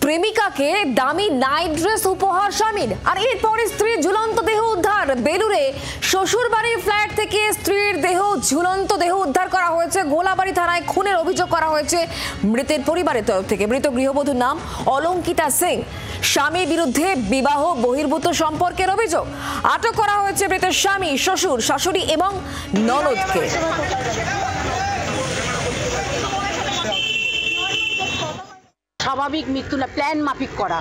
প্রেমিকাকে দামি night dress উপহার স্বামীর, আর এরপরে স্ত্রীর ঝুলন্ত দেহ উদ্ধার। বেলুড়ে শ্বশুর বাড়ির ফ্ল্যাট থেকে স্ত্রীর ঝুলন্ত দেহ উদ্ধার করা হয়েছে। গোলাবাড়ি থানায় খুনের অভিযোগ করা হয়েছে মৃতের পরিবারের তরফ থেকে। মৃত গৃহবধূর নাম অলঙ্কিতা সিং। স্বামীর বিরুদ্ধে বিবাহ বহির্ভূত সম্পর্কের অভিযোগ। আটক করা হয়েছে মৃতের স্বামী, শ্বশুর, শাশুড়ি এবং ননদকে। স্বাভাবিক মৃত্যু না, প্ল্যান মাফিক করা,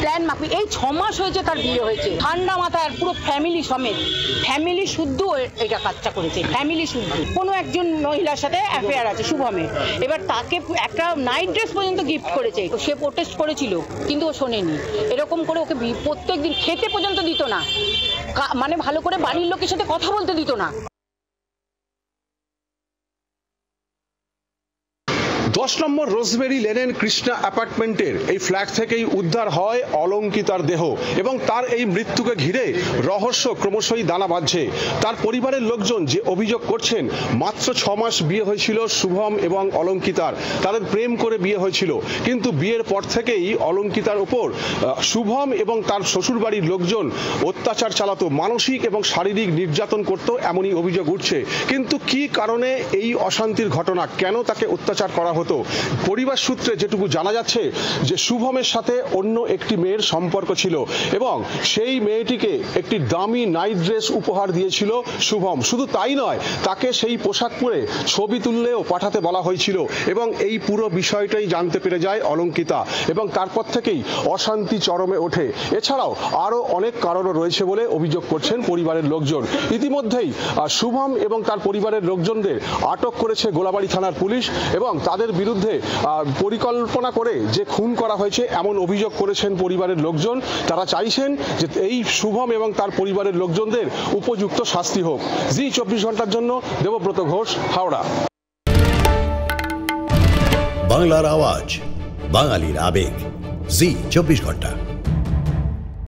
প্ল্যান মাফিক। এই 6 মাস হয়েছে তার বিয়ে হয়েছে, ঠান্ডা মাথায়, পুরো ফ্যামিলি সমেত, ফ্যামিলি শুদ্ধ এটা কাজটা করেছে, ফ্যামিলি শুদ্ধ। কোনো একজন মহিলার সাথে অ্যাফেয়ার আছে শুভমের, এবার তাকে একটা নাইট ড্রেস পর্যন্ত গিফট করেছে। সে প্রোটেস্ট করেছিল কিন্তু ও শোনেনি। এরকম করে ওকে প্রত্যেক দিন খেতে পর্যন্ত দিত না, মানে ভালো করে বাড়ির লোকের সাথে কথা বলতে দিত না। 10 নম্বর রোজমেরি লেনের কৃষ্ণা অ্যাপার্টমেন্টের এই ফ্ল্যাট থেকেই উদ্ধার হয় অলঙ্কিতার দেহ এবং তার এই মৃত্যুকে ঘিরে রহস্য ক্রমশই দানা বাঁধছে। তার পরিবারের লোকজন যে অভিযোগ করছেন, মাত্র 6 মাস বিয়ে হয়েছিল শুভম এবং অলঙ্কিতার, তাদের প্রেম করে বিয়ে হয়েছিল, কিন্তু বিয়ের পর থেকেই অলঙ্কিতার উপর শুভম এবং তার শ্বশুরবাড়ির লোকজন অত্যাচার চালাতো, মানসিক এবং শারীরিক নির্যাতন করত, এমনই অভিযোগ উঠছে। কিন্তু কি কারণে এই অশান্তির ঘটনা, কেন তাকে অত্যাচার করা হতো? পরিবার সূত্রে যেটুকু জানা যাচ্ছে যে শুভমের সাথে অন্য একটি মেয়ের সম্পর্ক ছিল এবং সেই মেয়েটিকে একটি দামি নাইট ড্রেস উপহার দিয়েছিল শুভম। শুধু তাই নয়, তাকে সেই পোশাক পরে ছবি তুললেও পাঠাতে বলা হয়েছিল এবং এই পুরো বিষয়টাই জানতে পেরে যায় অলঙ্কিতা এবং তারপর থেকেই অশান্তি চরমে ওঠে। এছাড়াও আরও অনেক কারণও রয়েছে বলে অভিযোগ করছেন পরিবারের লোকজন। ইতিমধ্যেই শুভম এবং তার পরিবারের লোকজনদের আটক করেছে গোলাবাড়ি থানার পুলিশ এবং তাদের বিরুদ্ধে পরিকল্পনা করে যে খুন করা হয়েছে এমন অভিযোগ করেছেন পরিবারের লোকজন। তারা চাইছেন যে এই শুভম এবং তার পরিবারের লোকজনদের উপযুক্ত শাস্তি হোক। জি 24 ঘন্টার জন্য দেবব্রত ঘোষ, হাওড়া। বাংলার আওয়াজ, বাঙালির আবেগ, জি 24 ঘন্টা।